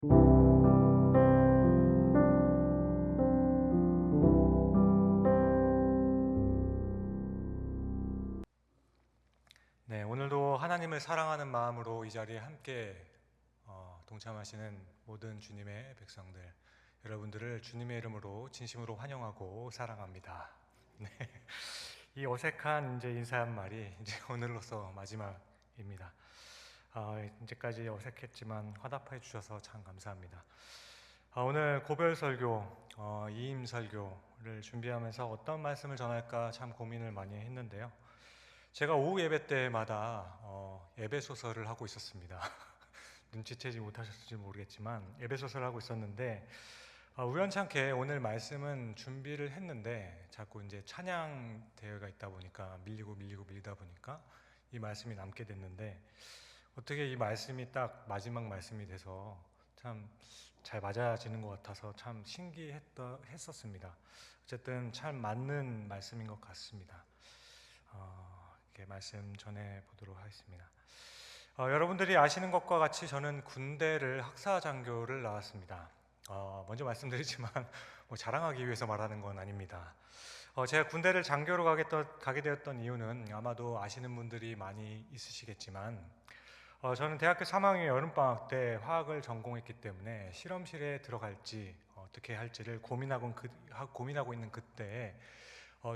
네, 오늘도 하나님을 사랑하는 마음으로 이 자리에 함께 동참하시는 모든 주님의 백성들, 여러분들을 주님의 이름으로 진심으로 환영하고 사랑합니다. 네, 이 어색한 이제 인사 한 말이 이제 오늘로서 마지막입니다. 이제까지 어색했지만 화답해 주셔서 참 감사합니다. 오늘 고별 설교, 이임 설교를 준비하면서 어떤 말씀을 전할까 참 고민을 많이 했는데요. 제가 오후 예배 때마다 예배 소설을 하고 있었습니다. 눈치채지 못하셨을지 모르겠지만 예배 소설을 하고 있었는데 우연찮게 오늘 말씀은 준비를 했는데 자꾸 이제 찬양 대회가 있다 보니까 밀리다 보니까 이 말씀이 남게 됐는데 어떻게 이 말씀이 딱 마지막 말씀이 돼서 참 잘 맞아지는 것 같아서 참 신기했었습니다. 어쨌든 참 맞는 말씀인 것 같습니다. 이렇게 말씀 전해 보도록 하겠습니다. 여러분들이 아시는 것과 같이 저는 군대를 학사장교를 나왔습니다. 먼저 말씀드리지만 뭐 자랑하기 위해서 말하는 건 아닙니다. 제가 군대를 장교로 가게 되었던 이유는 아마도 아시는 분들이 많이 있으시겠지만 저는 대학교 3학년 여름방학 때 화학을 전공했기 때문에 실험실에 들어갈지 어떻게 할지를 고민하고 있는 그때에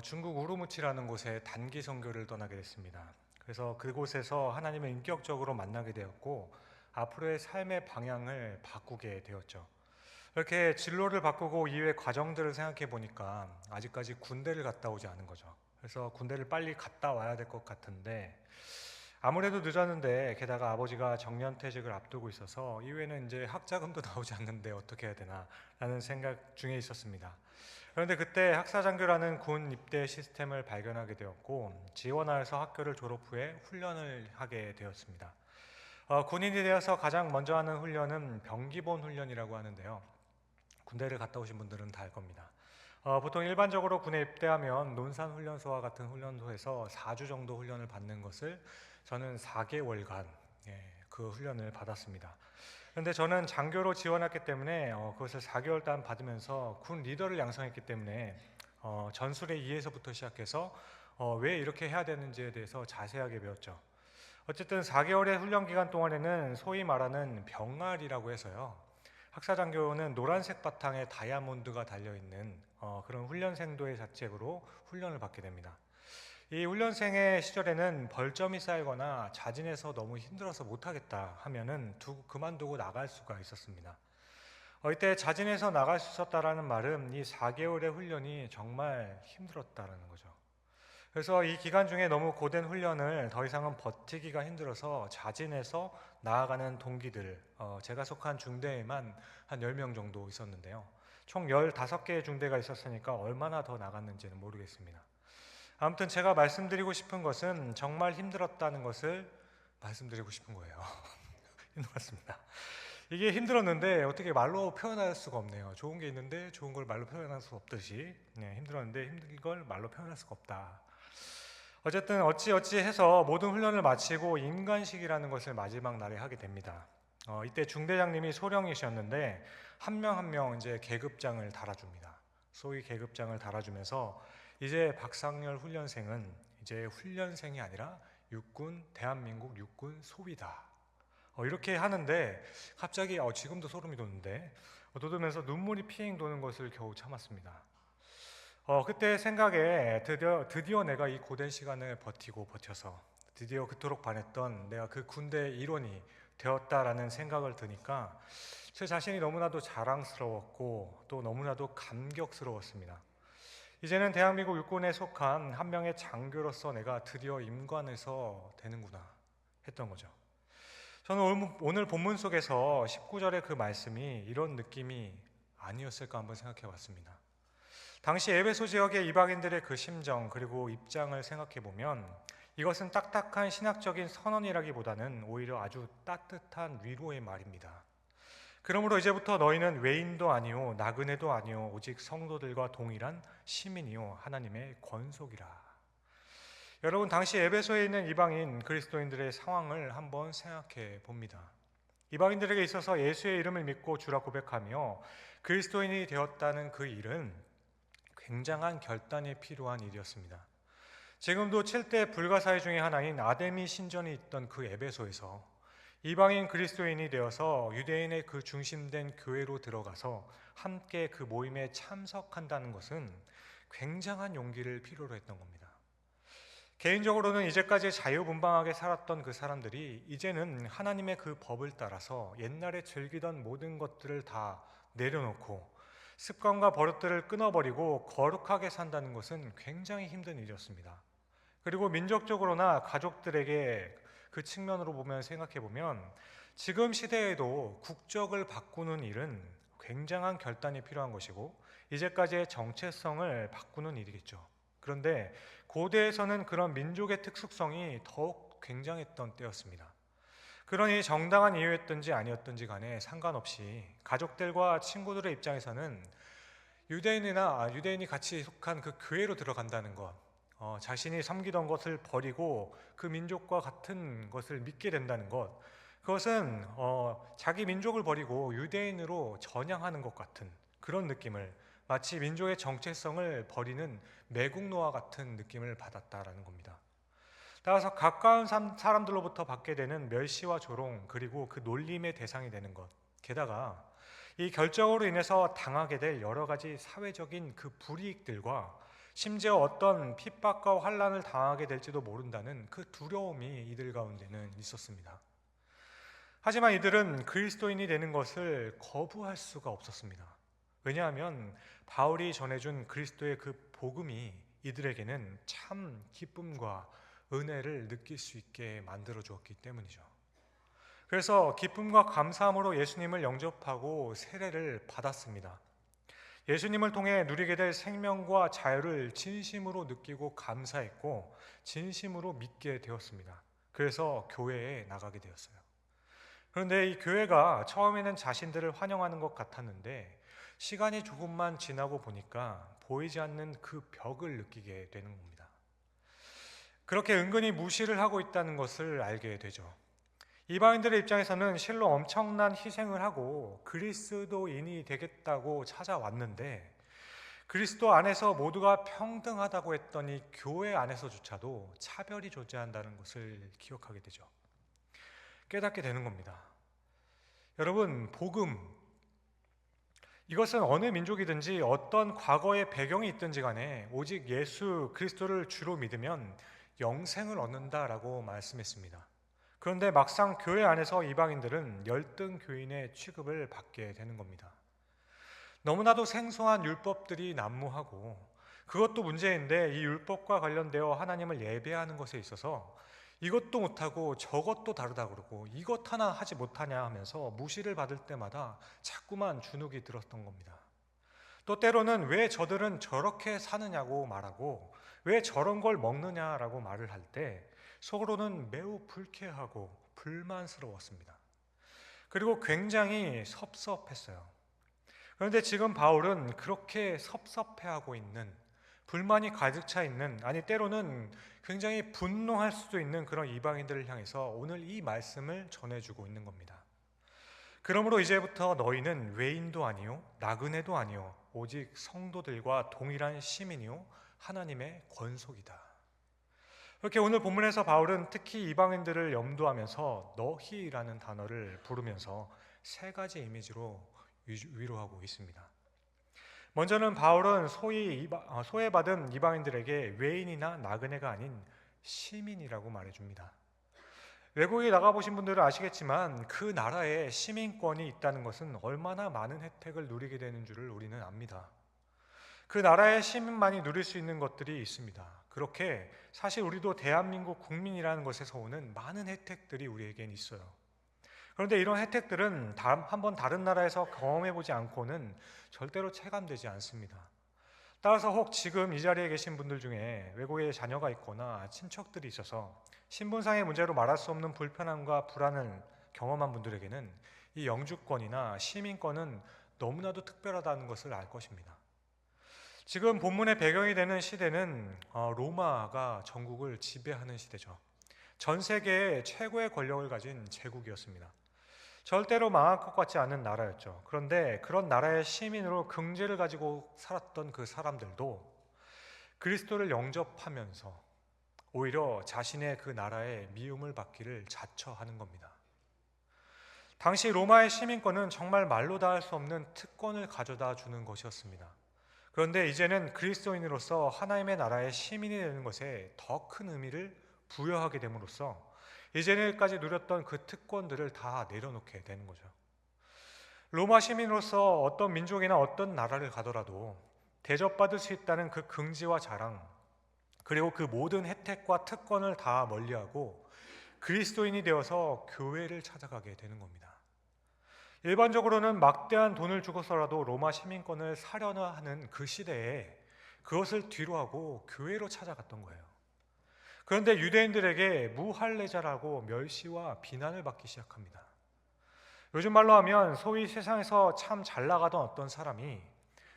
중국 우루무치라는 곳에 단기 선교를 떠나게 됐습니다. 그래서 그곳에서 하나님을 인격적으로 만나게 되었고 앞으로의 삶의 방향을 바꾸게 되었죠. 이렇게 진로를 바꾸고 이후의 과정들을 생각해 보니까 아직까지 군대를 갔다 오지 않은 거죠. 그래서 군대를 빨리 갔다 와야 될 것 같은데 아무래도 늦었는데 게다가 아버지가 정년퇴직을 앞두고 있어서 이후에는 이제 학자금도 나오지 않는데 어떻게 해야 되나 라는 생각 중에 있었습니다. 그런데 그때 학사장교라는 군 입대 시스템을 발견하게 되었고 지원하여서 학교를 졸업 후에 훈련을 하게 되었습니다. 군인이 되어서 가장 먼저 하는 훈련은 병기본 훈련이라고 하는데요. 군대를 갔다 오신 분들은 다 알 겁니다. 보통 일반적으로 군에 입대하면 논산훈련소와 같은 훈련소에서 4주 정도 훈련을 받는 것을 저는 4개월간 그 훈련을 받았습니다. 그런데 저는 장교로 지원했기 때문에 그것을 4개월 동안 받으면서 군 리더를 양성했기 때문에 전술의 이해서부터 시작해서 왜 이렇게 해야 되는지에 대해서 자세하게 배웠죠. 어쨌든 4개월의 훈련 기간 동안에는 소위 말하는 병알이라고 해서요. 학사장교는 노란색 바탕에 다이아몬드가 달려있는 그런 훈련생도의 자책으로 훈련을 받게 됩니다. 이 훈련생의 시절에는 벌점이 쌓이거나 자진해서 너무 힘들어서 못하겠다 하면은 그만두고 나갈 수가 있었습니다. 이때 자진해서 나갈 수 있었다라는 말은 이 4개월의 훈련이 정말 힘들었다라는 거죠. 그래서 이 기간 중에 너무 고된 훈련을 더 이상은 버티기가 힘들어서 자진해서 나아가는 동기들, 제가 속한 중대에만 한 10명 정도 있었는데요. 총 15개의 중대가 있었으니까 얼마나 더 나갔는지는 모르겠습니다. 아무튼 제가 말씀드리고 싶은 것은 정말 힘들었다는 것을 말씀드리고 싶은 거예요. 힘들었습니다. 이게 힘들었는데 어떻게 말로 표현할 수가 없네요. 좋은 게 있는데 좋은 걸 말로 표현할 수 없듯이 힘들었는데 힘든 걸 말로 표현할 수가 없다. 어쨌든 어찌 해서 모든 훈련을 마치고 임관식이라는 것을 마지막 날에 하게 됩니다. 이때 중대장님이 소령이셨는데 한 명 한 명 이제 계급장을 달아줍니다. 소위 계급장을 달아주면서 이제 박상열 훈련생은 이제 훈련생이 아니라 대한민국 육군 소위다. 이렇게 하는데 갑자기 지금도 소름이 돋는데 돋으면서 눈물이 피잉 도는 것을 겨우 참았습니다. 그때 생각에 드디어 내가 이 고된 시간을 버텨서 드디어 그토록 반했던 내가 그 군대의 일원이 되었다라는 생각을 드니까 제 자신이 너무나도 자랑스러웠고 또 너무나도 감격스러웠습니다. 이제는 대한민국 육군에 속한 한 명의 장교로서 내가 드디어 임관에서 되는구나 했던 거죠. 저는 오늘 본문 속에서 19절의 그 말씀이 이런 느낌이 아니었을까 한번 생각해 봤습니다. 당시 에베소 지역의 이방인들의 그 심정 그리고 입장을 생각해 보면 이것은 딱딱한 신학적인 선언이라기보다는 오히려 아주 따뜻한 위로의 말입니다. 그러므로 이제부터 너희는 외인도 아니요 나그네도 아니요 오직 성도들과 동일한 시민이요 하나님의 권속이라. 여러분 당시 에베소에 있는 이방인 그리스도인들의 상황을 한번 생각해 봅니다. 이방인들에게 있어서 예수의 이름을 믿고 주라 고백하며 그리스도인이 되었다는 그 일은 굉장한 결단이 필요한 일이었습니다. 지금도 7대 불가사의 중에 하나인 아데미 신전이 있던 그 에베소에서 이방인 그리스도인이 되어서 유대인의 그 중심된 교회로 들어가서 함께 그 모임에 참석한다는 것은 굉장한 용기를 필요로 했던 겁니다. 개인적으로는 이제까지 자유분방하게 살았던 그 사람들이 이제는 하나님의 그 법을 따라서 옛날에 즐기던 모든 것들을 다 내려놓고 습관과 버릇들을 끊어버리고 거룩하게 산다는 것은 굉장히 힘든 일이었습니다. 그리고 민족적으로나 가족들에게 그 측면으로 보면 생각해 보면 지금 시대에도 국적을 바꾸는 일은 굉장한 결단이 필요한 것이고 이제까지의 정체성을 바꾸는 일이겠죠. 그런데 고대에서는 그런 민족의 특수성이 더욱 굉장했던 때였습니다. 그러니 정당한 이유였든지 아니었든지 간에 상관없이 가족들과 친구들의 입장에서는 유대인이 같이 속한 그 교회로 들어간다는 것, 자신이 섬기던 것을 버리고 그 민족과 같은 것을 믿게 된다는 것, 그것은 자기 민족을 버리고 유대인으로 전향하는 것 같은 그런 느낌을, 마치 민족의 정체성을 버리는 매국노와 같은 느낌을 받았다라는 겁니다. 따라서 가까운 사람들로부터 받게 되는 멸시와 조롱, 그리고 그 놀림의 대상이 되는 것, 게다가 이 결정으로 인해서 당하게 될 여러 가지 사회적인 그 불이익들과 심지어 어떤 핍박과 환난을 당하게 될지도 모른다는 그 두려움이 이들 가운데는 있었습니다. 하지만 이들은 그리스도인이 되는 것을 거부할 수가 없었습니다. 왜냐하면 바울이 전해준 그리스도의 그 복음이 이들에게는 참 기쁨과 은혜를 느낄 수 있게 만들어 주었기 때문이죠. 그래서 기쁨과 감사함으로 예수님을 영접하고 세례를 받았습니다. 예수님을 통해 누리게 될 생명과 자유를 진심으로 느끼고 감사했고 진심으로 믿게 되었습니다. 그래서 교회에 나가게 되었어요. 그런데 이 교회가 처음에는 자신들을 환영하는 것 같았는데 시간이 조금만 지나고 보니까 보이지 않는 그 벽을 느끼게 되는 겁니다. 그렇게 은근히 무시를 하고 있다는 것을 알게 되죠. 이방인들의 입장에서는 실로 엄청난 희생을 하고 그리스도인이 되겠다고 찾아왔는데 그리스도 안에서 모두가 평등하다고 했더니 교회 안에서조차도 차별이 존재한다는 것을 기억하게 되죠. 깨닫게 되는 겁니다. 여러분, 복음, 이것은 어느 민족이든지 어떤 과거의 배경이 있든지 간에 오직 예수 그리스도를 주로 믿으면 영생을 얻는다라고 말씀했습니다. 그런데 막상 교회 안에서 이방인들은 열등 교인의 취급을 받게 되는 겁니다. 너무나도 생소한 율법들이 난무하고 그것도 문제인데 이 율법과 관련되어 하나님을 예배하는 것에 있어서 이것도 못하고 저것도 다르다 그러고 이것 하나 하지 못하냐 하면서 무시를 받을 때마다 자꾸만 주눅이 들었던 겁니다. 또 때로는 왜 저들은 저렇게 사느냐고 말하고 왜 저런 걸 먹느냐라고 말을 할 때 속으로는 매우 불쾌하고 불만스러웠습니다. 그리고 굉장히 섭섭했어요. 그런데 지금 바울은 그렇게 섭섭해하고 있는, 불만이 가득 차 있는, 아니 때로는 굉장히 분노할 수도 있는 그런 이방인들을 향해서 오늘 이 말씀을 전해주고 있는 겁니다. 그러므로 이제부터 너희는 외인도 아니요 나그네도 아니요 오직 성도들과 동일한 시민이요 하나님의 권속이다. 이렇게 오늘 본문에서 바울은 특히 이방인들을 염두하면서 너희라는 단어를 부르면서 세 가지 이미지로 위로하고 있습니다. 먼저는 바울은 소외받은 이방인들에게 외인이나 나그네가 아닌 시민이라고 말해줍니다. 외국에 나가보신 분들은 아시겠지만 그 나라에 시민권이 있다는 것은 얼마나 많은 혜택을 누리게 되는 줄을 우리는 압니다. 그 나라의 시민만이 누릴 수 있는 것들이 있습니다. 그렇게 사실 우리도 대한민국 국민이라는 것에서 오는 많은 혜택들이 우리에겐 있어요. 그런데 이런 혜택들은 한번 다른 나라에서 경험해보지 않고는 절대로 체감되지 않습니다. 따라서 혹 지금 이 자리에 계신 분들 중에 외국에 자녀가 있거나 친척들이 있어서 신분상의 문제로 말할 수 없는 불편함과 불안을 경험한 분들에게는 이 영주권이나 시민권은 너무나도 특별하다는 것을 알 것입니다. 지금 본문의 배경이 되는 시대는 로마가 전국을 지배하는 시대죠. 전 세계의 최고의 권력을 가진 제국이었습니다. 절대로 망할 것 같지 않은 나라였죠. 그런데 그런 나라의 시민으로 긍지를 가지고 살았던 그 사람들도 그리스도를 영접하면서 오히려 자신의 그 나라의 미움을 받기를 자처하는 겁니다. 당시 로마의 시민권은 정말 말로 다 할 수 없는 특권을 가져다 주는 것이었습니다. 그런데 이제는 그리스도인으로서 하나님의 나라의 시민이 되는 것에 더 큰 의미를 부여하게 됨으로써 이전에까지 누렸던 그 특권들을 다 내려놓게 되는 거죠. 로마 시민으로서 어떤 민족이나 어떤 나라를 가더라도 대접받을 수 있다는 그 긍지와 자랑, 그리고 그 모든 혜택과 특권을 다 멀리하고 그리스도인이 되어서 교회를 찾아가게 되는 겁니다. 일반적으로는 막대한 돈을 주고서라도 로마 시민권을 사려나 하는 그 시대에 그것을 뒤로하고 교회로 찾아갔던 거예요. 그런데 유대인들에게 무할례자라고 멸시와 비난을 받기 시작합니다. 요즘 말로 하면 소위 세상에서 참 잘 나가던 어떤 사람이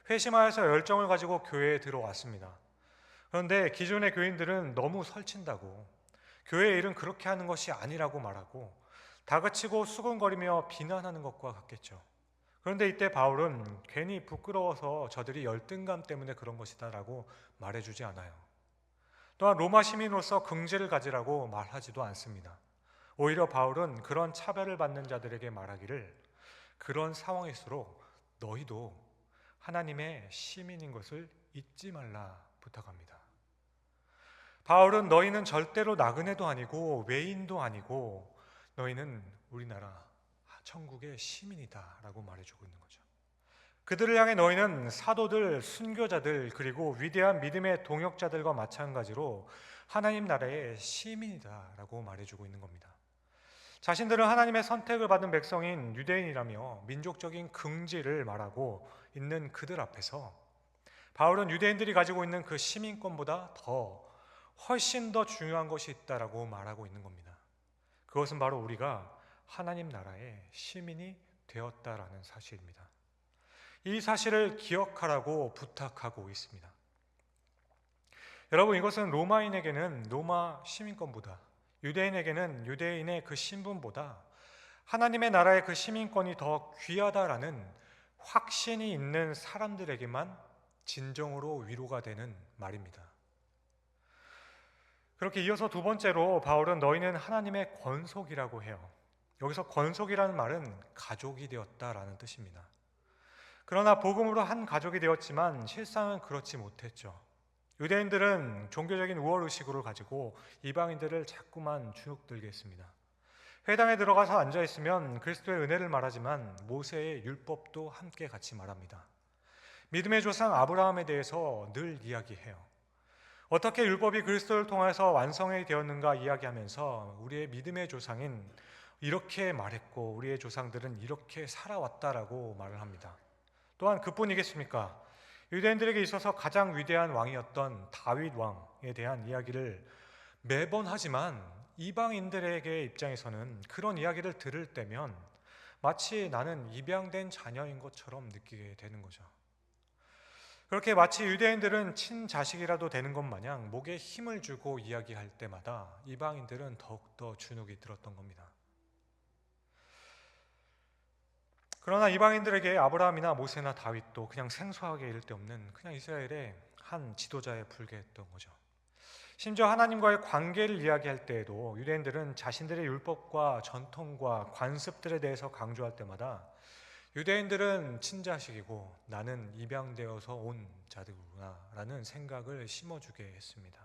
회심하여서 열정을 가지고 교회에 들어왔습니다. 그런데 기존의 교인들은 너무 설친다고, 교회의 일은 그렇게 하는 것이 아니라고 말하고 다그치고 수군거리며 비난하는 것과 같겠죠. 그런데 이때 바울은 괜히 부끄러워서 저들이 열등감 때문에 그런 것이다 라고 말해주지 않아요. 또한 로마 시민으로서 긍지를 가지라고 말하지도 않습니다. 오히려 바울은 그런 차별을 받는 자들에게 말하기를, 그런 상황일수록 너희도 하나님의 시민인 것을 잊지 말라 부탁합니다. 바울은 너희는 절대로 나그네도 아니고 외인도 아니고 너희는 우리나라 천국의 시민이다 라고 말해주고 있는 거죠. 그들을 향해 너희는 사도들, 순교자들, 그리고 위대한 믿음의 동역자들과 마찬가지로 하나님 나라의 시민이다 라고 말해주고 있는 겁니다. 자신들은 하나님의 선택을 받은 백성인 유대인이라며 민족적인 긍지를 말하고 있는 그들 앞에서 바울은 유대인들이 가지고 있는 그 시민권보다 훨씬 더 중요한 것이 있다라고 말하고 있는 겁니다. 그것은 바로 우리가 하나님 나라의 시민이 되었다라는 사실입니다. 이 사실을 기억하라고 부탁하고 있습니다. 여러분, 이것은 로마인에게는 로마 시민권보다, 유대인에게는 유대인의 그 신분보다 하나님의 나라의 그 시민권이 더 귀하다라는 확신이 있는 사람들에게만 진정으로 위로가 되는 말입니다. 그렇게 이어서 두 번째로 바울은 너희는 하나님의 권속이라고 해요. 여기서 권속이라는 말은 가족이 되었다라는 뜻입니다. 그러나 복음으로 한 가족이 되었지만 실상은 그렇지 못했죠. 유대인들은 종교적인 우월의식을 가지고 이방인들을 자꾸만 주눅들게 했습니다. 회당에 들어가서 앉아있으면 그리스도의 은혜를 말하지만 모세의 율법도 함께 같이 말합니다. 믿음의 조상 아브라함에 대해서 늘 이야기해요. 어떻게 율법이 그리스도를 통해서 완성이 되었는가 이야기하면서 우리의 믿음의 조상인 이렇게 말했고 우리의 조상들은 이렇게 살아왔다라고 말을 합니다. 또한 그뿐이겠습니까? 유대인들에게 있어서 가장 위대한 왕이었던 다윗 왕에 대한 이야기를 매번 하지만 이방인들에게 입장에서는 그런 이야기를 들을 때면 마치 나는 입양된 자녀인 것처럼 느끼게 되는 거죠. 그렇게 마치 유대인들은 친자식이라도 되는 것 마냥 목에 힘을 주고 이야기할 때마다 이방인들은 더욱더 주눅이 들었던 겁니다. 그러나 이방인들에게 아브라함이나 모세나 다윗도 그냥 생소하게 이를 데 없는 그냥 이스라엘의 한 지도자에 불과했던 거죠. 심지어 하나님과의 관계를 이야기할 때에도 유대인들은 자신들의 율법과 전통과 관습들에 대해서 강조할 때마다 유대인들은 친자식이고 나는 입양되어서 온 자들구나 라는 생각을 심어주게 했습니다.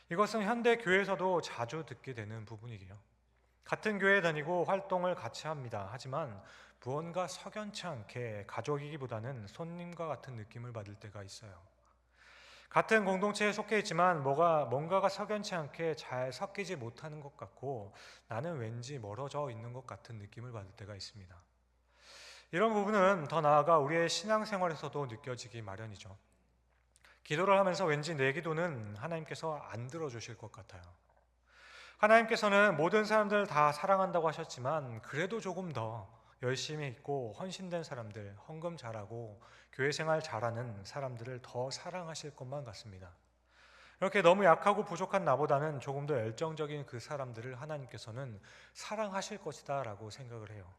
이것은 현대 교회에서도 자주 듣게 되는 부분이에요. 같은 교회에 다니고 활동을 같이 합니다. 하지만 무언가 석연치 않게 가족이기보다는 손님과 같은 느낌을 받을 때가 있어요. 같은 공동체에 속해 있지만 뭔가가 석연치 않게 잘 섞이지 못하는 것 같고 나는 왠지 멀어져 있는 것 같은 느낌을 받을 때가 있습니다. 이런 부분은 더 나아가 우리의 신앙생활에서도 느껴지기 마련이죠. 기도를 하면서 왠지 내 기도는 하나님께서 안 들어주실 것 같아요. 하나님께서는 모든 사람들을 다 사랑한다고 하셨지만 그래도 조금 더 열심히 있고 헌신된 사람들, 헌금 잘하고 교회 생활 잘하는 사람들을 더 사랑하실 것만 같습니다. 이렇게 너무 약하고 부족한 나보다는 조금 더 열정적인 그 사람들을 하나님께서는 사랑하실 것이다 라고 생각을 해요.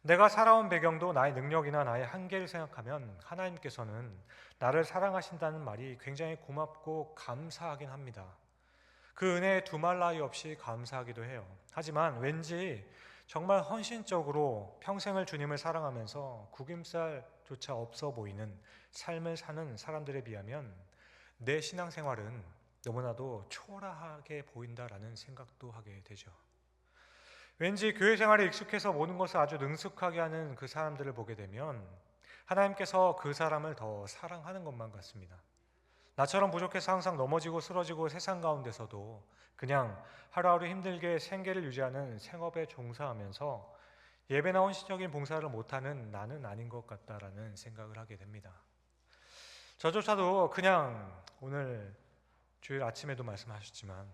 내가 살아온 배경도 나의 능력이나 나의 한계를 생각하면 하나님께서는 나를 사랑하신다는 말이 굉장히 고맙고 감사하긴 합니다. 그 은혜에 두말 나위 없이 감사하기도 해요. 하지만 왠지 정말 헌신적으로 평생을 주님을 사랑하면서 구김살조차 없어 보이는 삶을 사는 사람들에 비하면 내 신앙생활은 너무나도 초라하게 보인다라는 생각도 하게 되죠. 왠지 교회 생활에 익숙해서 모든 것을 아주 능숙하게 하는 그 사람들을 보게 되면 하나님께서 그 사람을 더 사랑하는 것만 같습니다. 나처럼 부족해서 항상 넘어지고 쓰러지고 세상 가운데서도 그냥 하루하루 힘들게 생계를 유지하는 생업에 종사하면서 예배나 헌신적인 봉사를 못하는 나는 아닌 것 같다라는 생각을 하게 됩니다. 저조차도 그냥 오늘 주일 아침에도 말씀하셨지만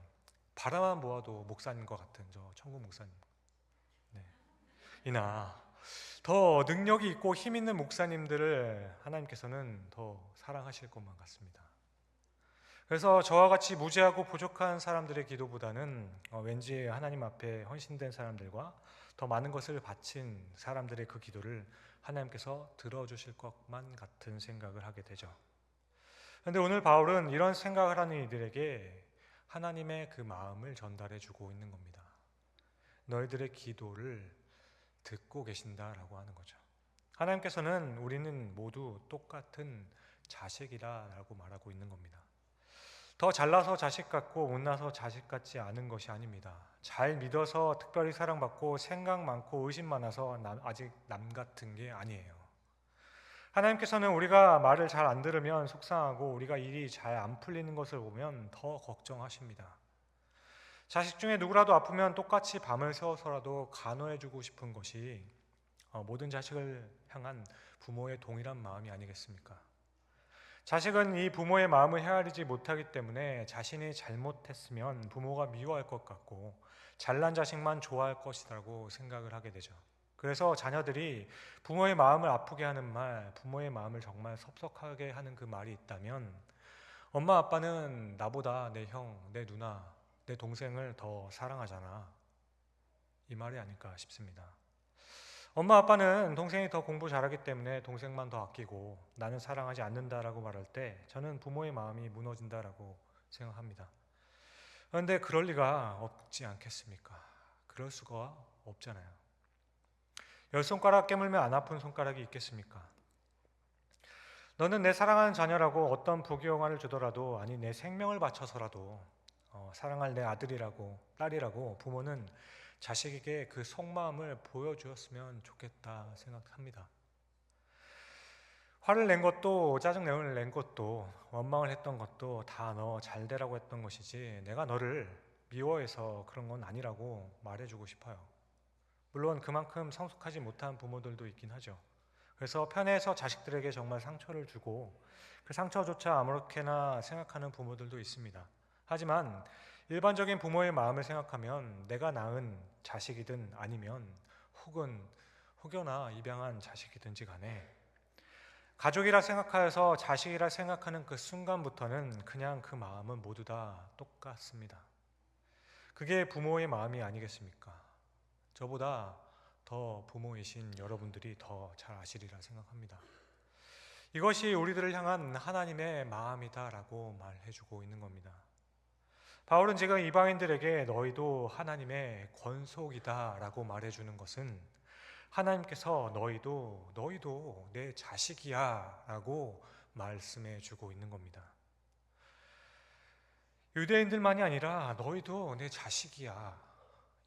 바라만 보아도 목사님 것 같은 저 천국 목사님, 네. 이나 더 능력이 있고 힘 있는 목사님들을 하나님께서는 더 사랑하실 것만 같습니다. 그래서 저와 같이 무지하고 부족한 사람들의 기도보다는 왠지 하나님 앞에 헌신된 사람들과 더 많은 것을 바친 사람들의 그 기도를 하나님께서 들어주실 것만 같은 생각을 하게 되죠. 그런데 오늘 바울은 이런 생각을 하는 이들에게 하나님의 그 마음을 전달해 주고 있는 겁니다. 너희들의 기도를 듣고 계신다라고 하는 거죠. 하나님께서는 우리는 모두 똑같은 자식이라고 말하고 있는 겁니다. 더 잘나서 자식 같고 못나서 자식 같지 않은 것이 아닙니다. 잘 믿어서 특별히 사랑받고 생각 많고 의심 많아서 아직 남 같은 게 아니에요. 하나님께서는 우리가 말을 잘 안 들으면 속상하고 우리가 일이 잘 안 풀리는 것을 보면 더 걱정하십니다. 자식 중에 누구라도 아프면 똑같이 밤을 새워서라도 간호해주고 싶은 것이 모든 자식을 향한 부모의 동일한 마음이 아니겠습니까? 자식은 이 부모의 마음을 헤아리지 못하기 때문에 자신이 잘못했으면 부모가 미워할 것 같고 잘난 자식만 좋아할 것이라고 생각을 하게 되죠. 그래서 자녀들이 부모의 마음을 아프게 하는 말, 부모의 마음을 정말 섭섭하게 하는 그 말이 있다면 엄마 아빠는 나보다 내 형, 내 누나, 내 동생을 더 사랑하잖아, 이 말이 아닐까 싶습니다. 엄마 아빠는 동생이 더 공부 잘하기 때문에 동생만 더 아끼고 나는 사랑하지 않는다라고 말할 때 저는 부모의 마음이 무너진다라고 생각합니다. 그런데 그럴 리가 없지 않겠습니까? 그럴 수가 없잖아요. 10손가락 깨물면 안 아픈 손가락이 있겠습니까? 너는 내 사랑하는 자녀라고 어떤 부귀영화를 주더라도, 아니 내 생명을 바쳐서라도 사랑할 내 아들이라고 딸이라고 부모는 자식에게 그 속마음을 보여주었으면 좋겠다 생각합니다. 화를 낸 것도 짜증내을 낸 것도 원망을 했던 것도 다 너 잘되라고 했던 것이지 내가 너를 미워해서 그런 건 아니라고 말해주고 싶어요. 물론 그만큼 성숙하지 못한 부모들도 있긴 하죠. 그래서 편해서 자식들에게 정말 상처를 주고 그 상처조차 아무렇게나 생각하는 부모들도 있습니다. 하지만 일반적인 부모의 마음을 생각하면 내가 낳은 자식이든 아니면 혹은 혹여나 입양한 자식이든지 간에 가족이라 생각하여서 자식이라 생각하는 그 순간부터는 그냥 그 마음은 모두 다 똑같습니다. 그게 부모의 마음이 아니겠습니까? 저보다 더 부모이신 여러분들이 더 잘 아시리라 생각합니다. 이것이 우리들을 향한 하나님의 마음이다라고 말해주고 있는 겁니다. 바울은 지금 이방인들에게 너희도 하나님의 권속이다라고 말해주는 것은 하나님께서 너희도 내 자식이야 라고 말씀해주고 있는 겁니다. 유대인들만이 아니라 너희도 내 자식이야,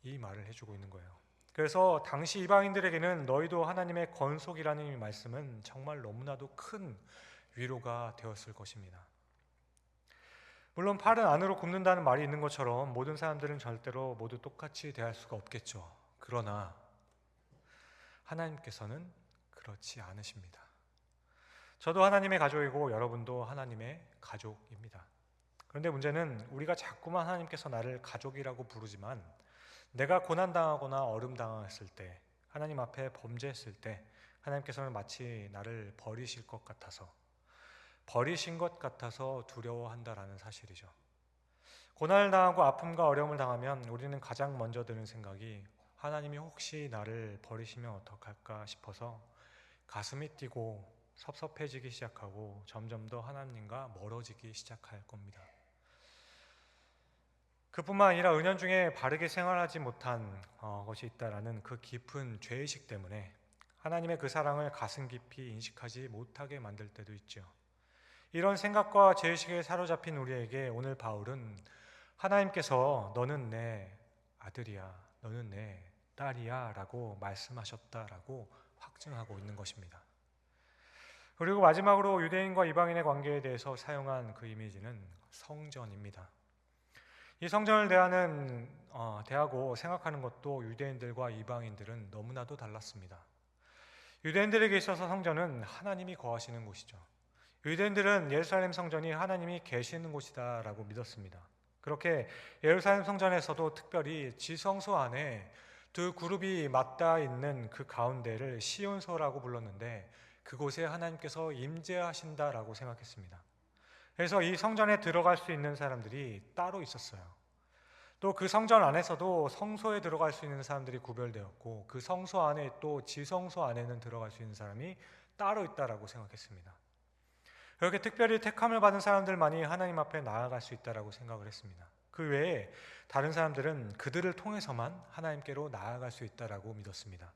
이 말을 해주고 있는 거예요. 그래서 당시 이방인들에게는 너희도 하나님의 권속이라는 이 말씀은 정말 너무나도 큰 위로가 되었을 것입니다. 물론 팔은 안으로 굽는다는 말이 있는 것처럼 모든 사람들은 절대로 모두 똑같이 대할 수가 없겠죠. 그러나 하나님께서는 그렇지 않으십니다. 저도 하나님의 가족이고 여러분도 하나님의 가족입니다. 그런데 문제는 우리가 자꾸만 하나님께서 나를 가족이라고 부르지만 내가 고난당하거나 어려움당했을 때, 하나님 앞에 범죄했을 때 하나님께서는 마치 나를 버리실 것 같아서 버리신 것 같아서 두려워한다라는 사실이죠. 고난을 당하고 아픔과 어려움을 당하면 우리는 가장 먼저 드는 생각이 하나님이 혹시 나를 버리시면 어떡할까 싶어서 가슴이 뛰고 섭섭해지기 시작하고 점점 더 하나님과 멀어지기 시작할 겁니다. 그뿐만 아니라 은연중에 바르게 생활하지 못한 것이 있다라는 그 깊은 죄의식 때문에 하나님의 그 사랑을 가슴 깊이 인식하지 못하게 만들 때도 있죠. 이런 생각과 죄의식에 사로잡힌 우리에게 오늘 바울은 하나님께서 너는 내 아들이야, 너는 내 딸이야 라고 말씀하셨다라고 확증하고 있는 것입니다. 그리고 마지막으로 유대인과 이방인의 관계에 대해서 사용한 그 이미지는 성전입니다. 이 성전을 대하고 생각하는 것도 유대인들과 이방인들은 너무나도 달랐습니다. 유대인들에게 있어서 성전은 하나님이 거하시는 곳이죠. 유대인들은 예루살렘 성전이 하나님이 계시는 곳이다 라고 믿었습니다. 그렇게 예루살렘 성전에서도 특별히 지성소 안에 두 그룹이 맞닿아 있는 그 가운데를 시온소라고 불렀는데 그곳에 하나님께서 임재하신다라고 생각했습니다. 그래서 이 성전에 들어갈 수 있는 사람들이 따로 있었어요. 또 그 성전 안에서도 성소에 들어갈 수 있는 사람들이 구별되었고 그 성소 안에 또 지성소 안에는 들어갈 수 있는 사람이 따로 있다라고 생각했습니다. 그렇게 특별히 택함을 받은 사람들만이 하나님 앞에 나아갈 수 있다라고 생각을 했습니다. 그 외에 다른 사람들은 그들을 통해서만 하나님께로 나아갈 수 있다라고 믿었습니다.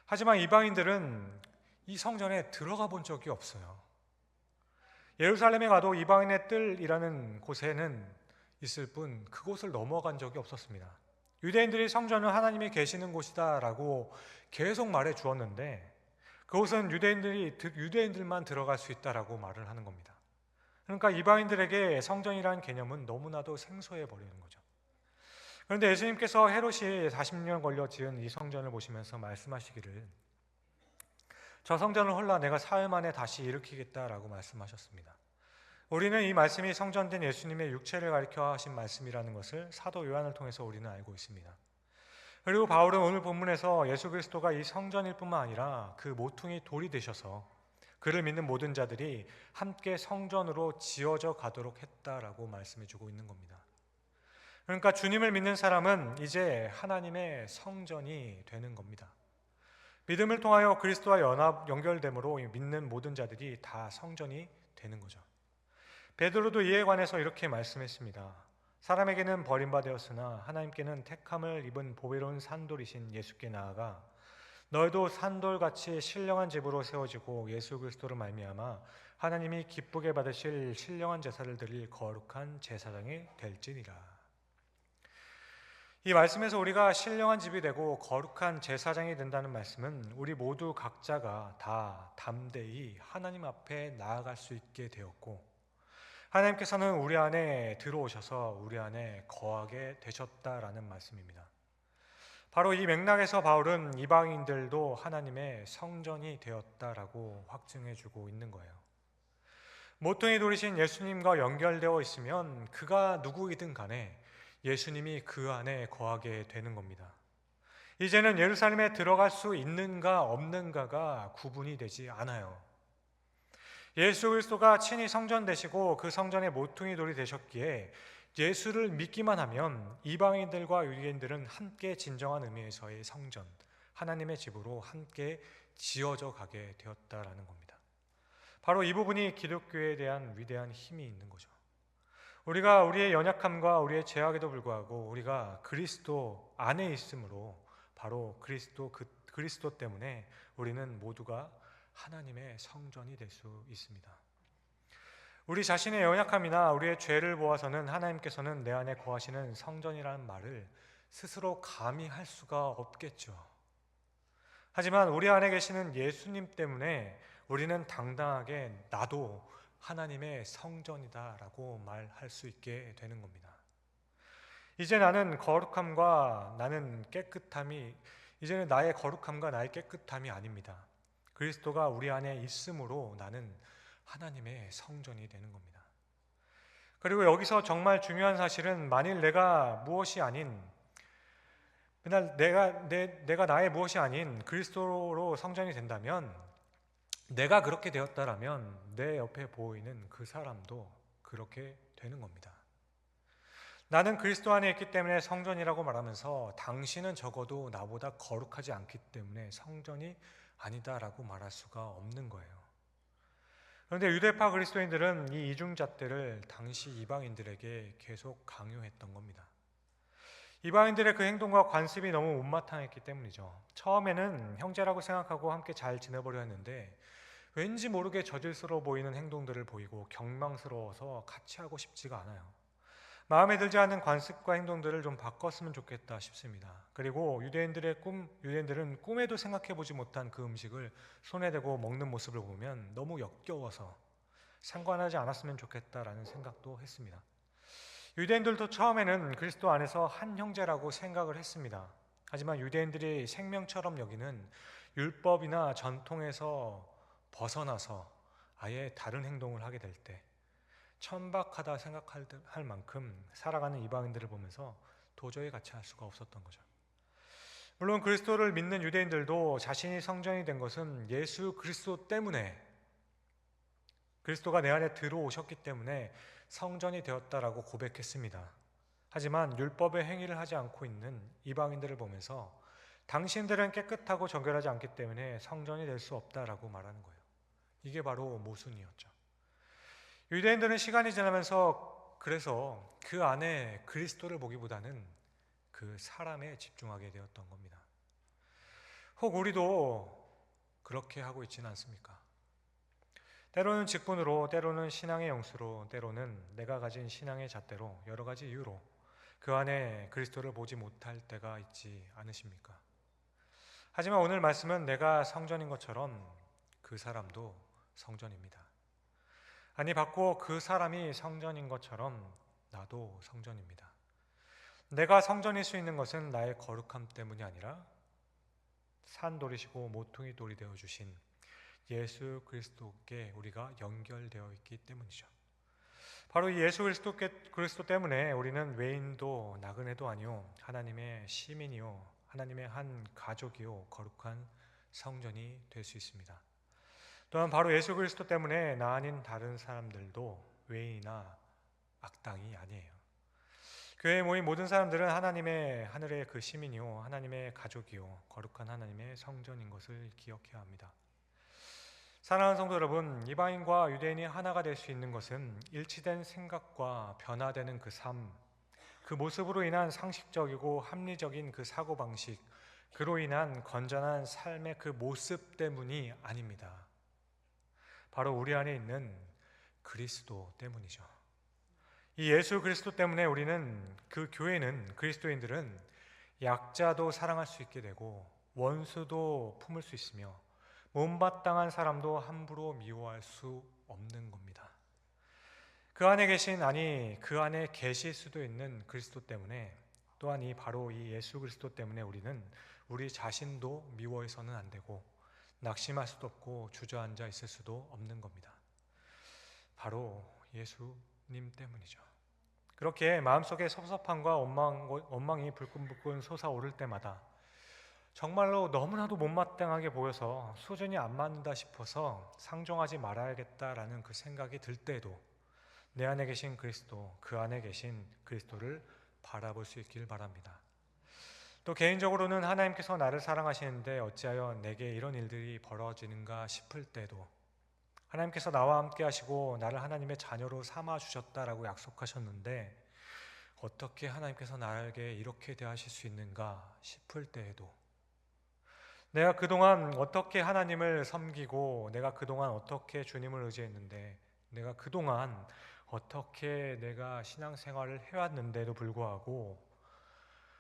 하지만 이방인들은 이 성전에 들어가 본 적이 없어요. 예루살렘에 가도 이방인의 뜰이라는 곳에는 있을 뿐 그곳을 넘어간 적이 없었습니다. 유대인들이 성전은 하나님이 계시는 곳이다 라고 계속 말해 주었는데 그곳은 유대인들만 들어갈 수 있다라고 말을 하는 겁니다. 그러니까 이방인들에게 성전이라는 개념은 너무나도 생소해 버리는 거죠. 그런데 예수님께서 헤롯이 40년 걸려 지은 이 성전을 보시면서 말씀하시기를 저 성전을 홀라 내가 사흘 만에 다시 일으키겠다라고 말씀하셨습니다. 우리는 이 말씀이 성전된 예수님의 육체를 가리켜 하신 말씀이라는 것을 사도 요한을 통해서 우리는 알고 있습니다. 그리고 바울은 오늘 본문에서 예수 그리스도가 이 성전일 뿐만 아니라 그 모퉁이 돌이 되셔서 그를 믿는 모든 자들이 함께 성전으로 지어져 가도록 했다라고 말씀해 주고 있는 겁니다. 그러니까 주님을 믿는 사람은 이제 하나님의 성전이 되는 겁니다. 믿음을 통하여 그리스도와 연결됨으로 믿는 모든 자들이 다 성전이 되는 거죠. 베드로도 이에 관해서 이렇게 말씀했습니다. 사람에게는 버림받았으나 하나님께는 택함을 입은 보배로운 산돌이신 예수께 나아가 너희도 산돌같이 신령한 집으로 세워지고 예수 그리스도로 말미암아 하나님이 기쁘게 받으실 신령한 제사를 드릴 거룩한 제사장이 될지니라. 이 말씀에서 우리가 신령한 집이 되고 거룩한 제사장이 된다는 말씀은 우리 모두 각자가 다 담대히 하나님 앞에 나아갈 수 있게 되었고 하나님께서는 우리 안에 들어오셔서 우리 안에 거하게 되셨다라는 말씀입니다. 바로 이 맥락에서 바울은 이방인들도 하나님의 성전이 되었다라고 확증해 주고 있는 거예요. 모퉁이 돌이신 예수님과 연결되어 있으면 그가 누구이든 간에 예수님이 그 안에 거하게 되는 겁니다. 이제는 예루살렘에 들어갈 수 있는가 없는가가 구분이 되지 않아요. 예수 그리스도가 친히 성전 되시고 그 성전의 모퉁이 돌이 되셨기에 예수를 믿기만 하면 이방인들과 유대인들은 함께 진정한 의미에서의 성전, 하나님의 집으로 함께 지어져 가게 되었다라는 겁니다. 바로 이 부분이 기독교에 대한 위대한 힘이 있는 거죠. 우리가 우리의 연약함과 우리의 죄악에도 불구하고 우리가 그리스도 안에 있으므로 바로 그리스도 때문에 우리는 모두가 하나님의 성전이 될 수 있습니다. 우리 자신의 연약함이나 우리의 죄를 보아서는 하나님께서는 내 안에 거하시는 성전이라는 말을 스스로 감히 할 수가 없겠죠. 하지만 우리 안에 계시는 예수님 때문에 우리는 당당하게 나도 하나님의 성전이다라고 말할 수 있게 되는 겁니다. 이제 나는 거룩함과 나는 깨끗함이 이제는 나의 거룩함과 나의 깨끗함이 아닙니다. 그리스도가 우리 안에 있으므로 나는 하나님의 성전이 되는 겁니다. 그리고 여기서 정말 중요한 사실은 만일 내가 나의 무엇이 아닌 그리스도로 성전이 된다면 내가 그렇게 되었다라면 내 옆에 보이는 그 사람도 그렇게 되는 겁니다. 나는 그리스도 안에 있기 때문에 성전이라고 말하면서 당신은 적어도 나보다 거룩하지 않기 때문에 성전이 아니다라고 말할 수가 없는 거예요. 그런데 유대파 그리스도인들은 이 이중잣대를 당시 이방인들에게 계속 강요했던 겁니다. 이방인들의 그 행동과 관습이 너무 못마땅했기 때문이죠. 처음에는 형제라고 생각하고 함께 잘 지내보려 했는데 왠지 모르게 저질스러워 보이는 행동들을 보이고 경망스러워서 같이 하고 싶지가 않아요. 마음에 들지 않는 관습과 행동들을 좀 바꿨으면 좋겠다 싶습니다. 그리고 유대인들은 꿈에도 생각해보지 못한 그 음식을 손에 대고 먹는 모습을 보면 너무 역겨워서 상관하지 않았으면 좋겠다라는 생각도 했습니다. 유대인들도 처음에는 그리스도 안에서 한 형제라고 생각을 했습니다. 하지만 유대인들이 생명처럼 여기는 율법이나 전통에서 벗어나서 아예 다른 행동을 하게 될 때 천박하다 생각할 만큼 살아가는 이방인들을 보면서 도저히 같이 할 수가 없었던 거죠. 물론 그리스도를 믿는 유대인들도 자신이 성전이 된 것은 예수 그리스도 때문에, 그리스도가 내 안에 들어오셨기 때문에 성전이 되었다라고 고백했습니다. 하지만 율법의 행위를 하지 않고 있는 이방인들을 보면서 당신들은 깨끗하고 정결하지 않기 때문에 성전이 될 수 없다라고 말하는 거예요. 이게 바로 모순이었죠. 유대인들은 시간이 지나면서 그래서 그 안에 그리스도를 보기보다는 그 사람에 집중하게 되었던 겁니다. 혹 우리도 그렇게 하고 있지는 않습니까? 때로는 직분으로, 때로는 신앙의 영수로, 때로는 내가 가진 신앙의 잣대로, 여러 가지 이유로 그 안에 그리스도를 보지 못할 때가 있지 않으십니까? 하지만 오늘 말씀은 내가 성전인 것처럼 그 사람도 성전입니다. 아니, 받고 그 사람이 성전인 것처럼 나도 성전입니다. 내가 성전일 수 있는 것은 나의 거룩함 때문이 아니라 산돌이시고 모퉁이 돌이 되어주신 예수 그리스도께 우리가 연결되어 있기 때문이죠. 바로 이 예수 그리스도 때문에 우리는 외인도 나그네도 아니요 하나님의 시민이요 하나님의 한 가족이요 거룩한 성전이 될 수 있습니다. 또한 바로 예수 그리스도 때문에 나 아닌 다른 사람들도 외인이나 악당이 아니에요. 교회에 모인 모든 사람들은 하나님의 하늘의 그 시민이요 하나님의 가족이요 거룩한 하나님의 성전인 것을 기억해야 합니다. 사랑하는 성도 여러분, 이방인과 유대인이 하나가 될 수 있는 것은 일치된 생각과 변화되는 그 삶, 그 모습으로 인한 상식적이고 합리적인 그 사고방식, 그로 인한 건전한 삶의 그 모습 때문이 아닙니다. 바로 우리 안에 있는 그리스도 때문이죠. 이 예수 그리스도 때문에 우리는, 그 교회는, 그리스도인들은 약자도 사랑할 수 있게 되고 원수도 품을 수 있으며 못마땅한 사람도 함부로 미워할 수 없는 겁니다. 그 안에 계신, 아니 그 안에 계실 수도 있는 그리스도 때문에, 또한 바로 이 예수 그리스도 때문에 우리는 우리 자신도 미워해서는 안 되고 낙심할 수도 없고 주저앉아 있을 수도 없는 겁니다. 바로 예수님 때문이죠. 그렇게 마음속에 섭섭함과 원망이 불끈불끈 솟아오를 때마다 정말로 너무나도 못마땅하게 보여서 수준이 안 맞는다 싶어서 상종하지 말아야겠다라는 그 생각이 들 때에도 내 안에 계신 그리스도, 그 안에 계신 그리스도를 바라볼 수 있길 바랍니다. 또 개인적으로는 하나님께서 나를 사랑하시는데 어찌하여 내게 이런 일들이 벌어지는가 싶을 때도 하나님께서 나와 함께 하시고 나를 하나님의 자녀로 삼아 주셨다라고 약속하셨는데 어떻게 하나님께서 나에게 이렇게 대하실 수 있는가 싶을 때에도 내가 그동안 어떻게 하나님을 섬기고 내가 그동안 어떻게 주님을 의지했는데 내가 그동안 어떻게 내가 신앙생활을 해왔는데도 불구하고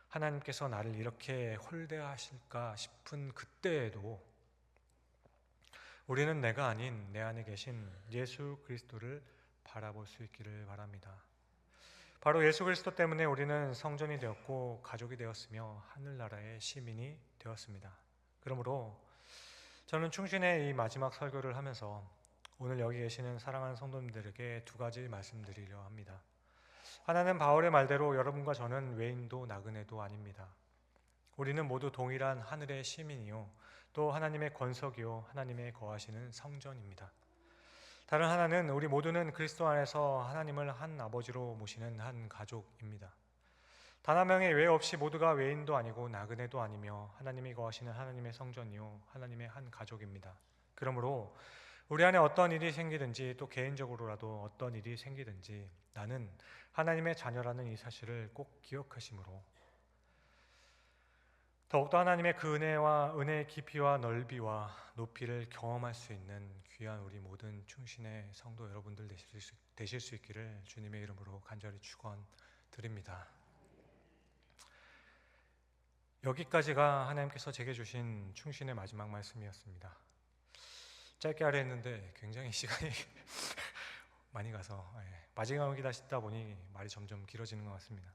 하나님께서 나를 이렇게 홀대하실까 싶은 그때에도 우리는 내가 아닌 내 안에 계신 예수 그리스도를 바라볼 수 있기를 바랍니다. 바로 예수 그리스도 때문에 우리는 성전이 되었고 가족이 되었으며 하늘나라의 시민이 되었습니다. 그러므로 저는 충신의 이 마지막 설교를 하면서 오늘 여기 계시는 사랑하는 성도님들에게 두 가지 말씀드리려 합니다. 하나는 바울의 말대로 여러분과 저는 외인도 나그네도 아닙니다. 우리는 모두 동일한 하늘의 시민이요 또 하나님의 권석이요 하나님의 거하시는 성전입니다. 다른 하나는 우리 모두는 그리스도 안에서 하나님을 한 아버지로 모시는 한 가족입니다. 단 한 명의 외 없이 모두가 외인도 아니고 나그네도 아니며 하나님이 거하시는 하나님의 성전이요 하나님의 한 가족입니다. 그러므로 우리 안에 어떤 일이 생기든지 또 개인적으로라도 어떤 일이 생기든지 나는 하나님의 자녀라는 이 사실을 꼭 기억하심으로 더욱더 하나님의 그 은혜의 깊이와 넓이와 높이를 경험할 수 있는 귀한 우리 모든 충신의 성도 여러분들 되실 수 있기를 주님의 이름으로 간절히 축원드립니다. 여기까지가 하나님께서 제게 주신 충신의 마지막 말씀이었습니다. 짧게 하려 했는데 굉장히 시간이 많이 가서 마지막이다 싶다 보니 말이 점점 길어지는 것 같습니다.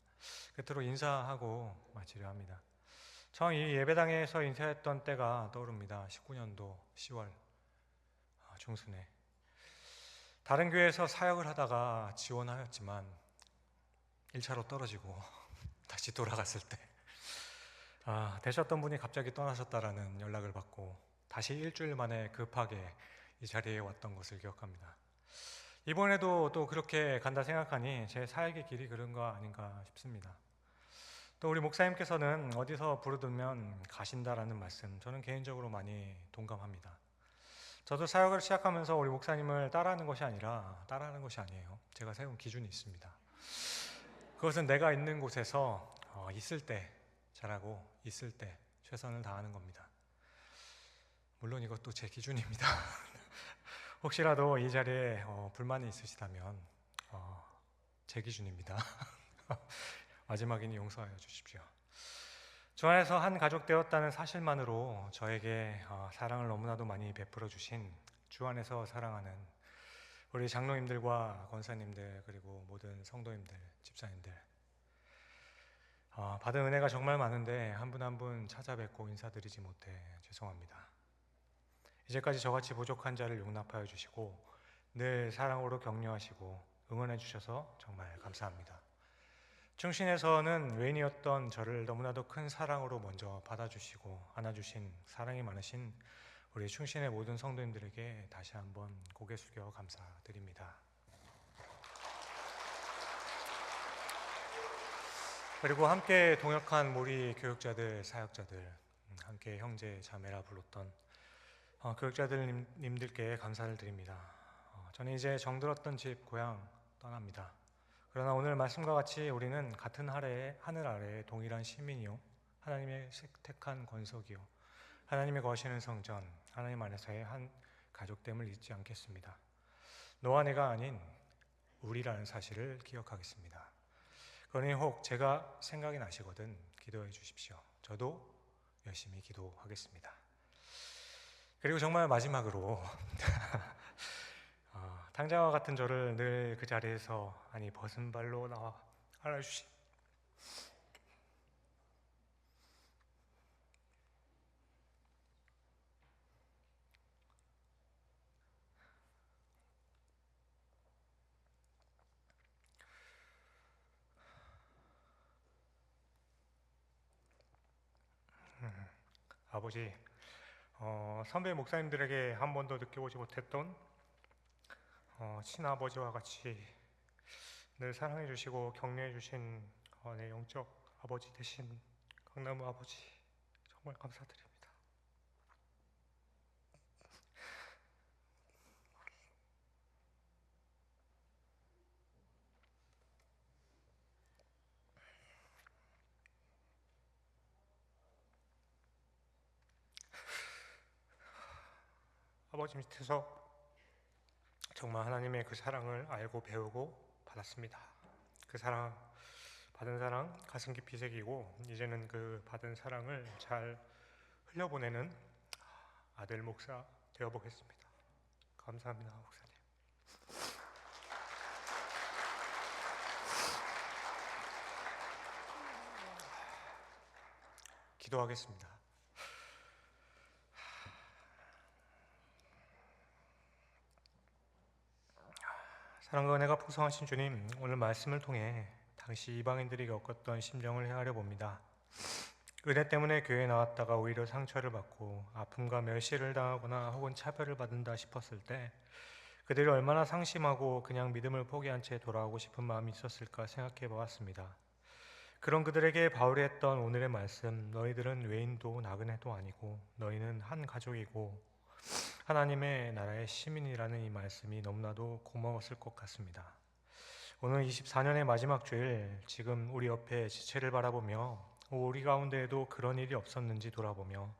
끝으로 인사하고 마치려 합니다. 처음 이 예배당에서 인사했던 때가 떠오릅니다. 19년도 10월 중순에 다른 교회에서 사역을 하다가 지원하였지만 1차로 떨어지고 다시 돌아갔을 때 되셨던 분이 갑자기 떠나셨다라는 연락을 받고 다시 일주일 만에 급하게 이 자리에 왔던 것을 기억합니다. 이번에도 또 그렇게 간다 생각하니 제 사역의 길이 그런 거 아닌가 싶습니다. 또 우리 목사님께서는 어디서 부르면 가신다라는 말씀, 저는 개인적으로 많이 동감합니다. 저도 사역을 시작하면서 우리 목사님을 따라하는 것이 아니에요. 제가 세운 기준이 있습니다. 그것은 내가 있는 곳에서 있을 때 잘하고 있을 때 최선을 다하는 겁니다. 물론 이것도 제 기준입니다. 혹시라도 이 자리에 불만이 있으시다면 제 기준입니다. 마지막이니 용서하여 주십시오. 주 안에서 한 가족 되었다는 사실만으로 저에게 사랑을 너무나도 많이 베풀어 주신 주 안에서 사랑하는 우리 장로님들과 권사님들 그리고 모든 성도님들, 집사님들 받은 은혜가 정말 많은데 한 분 한 분 찾아뵙고 인사드리지 못해 죄송합니다. 이제까지 저같이 부족한 자를 용납하여 주시고 늘 사랑으로 격려하시고 응원해 주셔서 정말 감사합니다. 충신에서는 외인이었던 저를 너무나도 큰 사랑으로 먼저 받아주시고 안아주신 사랑이 많으신 우리 충신의 모든 성도님들에게 다시 한번 고개 숙여 감사드립니다. 그리고 함께 동역한 우리 교육자들, 사역자들, 함께 형제, 자매라 불렀던 교육자들님들께 감사를 드립니다. 저는 이제 정들었던 집, 고향 떠납니다. 그러나 오늘 말씀과 같이 우리는 같은 하늘 아래에 동일한 시민이요 하나님의 택한 권석이요 하나님의 거하시는 성전, 하나님 안에서의 한 가족됨을 잊지 않겠습니다. 너와 내가 아닌 우리라는 사실을 기억하겠습니다. 그러니 혹 제가 생각이 나시거든 기도해 주십시오. 저도 열심히 기도하겠습니다. 그리고 정말 마지막으로 당장과 같은 저를 늘 그 자리에서 벗은 발로 나와 알아주시 아버지, 선배 목사님들에게 한 번도 느껴보지 못했던 친아버지와 같이 늘 사랑해 주시고 격려해 주신 내 영적 아버지 되신 강나무 아버지 정말 감사드립니다. 아버지 밑에서 정말 하나님의 그 사랑을 알고 배우고 받았습니다. 그 사랑, 받은 사랑 가슴 깊이 새기고 이제는 그 받은 사랑을 잘 흘려보내는 아들 목사 되어보겠습니다. 감사합니다, 목사님. 기도하겠습니다. 사랑과 은혜가 풍성하신 주님, 오늘 말씀을 통해 당시 이방인들이 겪었던 심정을 헤아려 봅니다. 은혜 때문에 교회에 나왔다가 오히려 상처를 받고 아픔과 멸시를 당하거나 혹은 차별을 받는다 싶었을 때 그들이 얼마나 상심하고 그냥 믿음을 포기한 채 돌아오고 싶은 마음이 있었을까 생각해 보았습니다. 그런 그들에게 바울이 했던 오늘의 말씀, 너희들은 외인도 나그네도 아니고 너희는 한 가족이고 하나님의 나라의 시민이라는 이 말씀이 너무나도 고마웠을 것 같습니다. 오늘 24년의 마지막 주일, 지금 우리 옆에 지체를 바라보며 우리 가운데에도 그런 일이 없었는지 돌아보며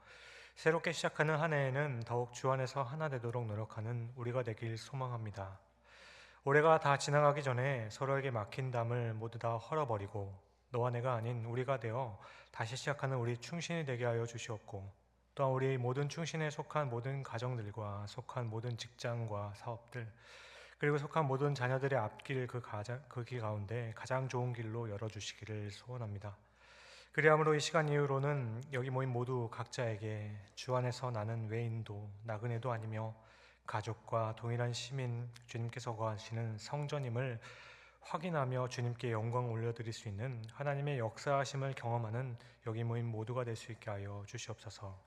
새롭게 시작하는 한 해에는 더욱 주 안에서 하나 되도록 노력하는 우리가 되길 소망합니다. 올해가 다 지나가기 전에 서로에게 막힌 담을 모두 다 헐어버리고 너와 내가 아닌 우리가 되어 다시 시작하는 우리 충신이 되게 하여 주시옵고, 또한 우리 모든 충신에 속한 모든 가정들과 속한 모든 직장과 사업들, 그리고 속한 모든 자녀들의 앞길 그 길 가운데 가장 좋은 길로 열어주시기를 소원합니다. 그리함으로 이 시간 이후로는 여기 모인 모두 각자에게 주 안에서 나는 외인도 나그네도 아니며 가족과 동일한 시민, 주님께서 거하시는 성전임을 확인하며 주님께 영광 올려드릴 수 있는 하나님의 역사하심을 경험하는 여기 모인 모두가 될 수 있게 하여 주시옵소서.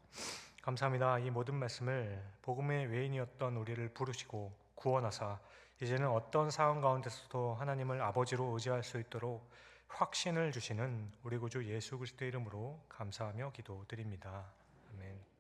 감사합니다. 이 모든 말씀을 복음의 외인이었던 우리를 부르시고 구원하사 이제는 어떤 상황 가운데서도 하나님을 아버지로 의지할 수 있도록 확신을 주시는 우리 구주 예수 그리스도의 이름으로 감사하며 기도드립니다. 아멘.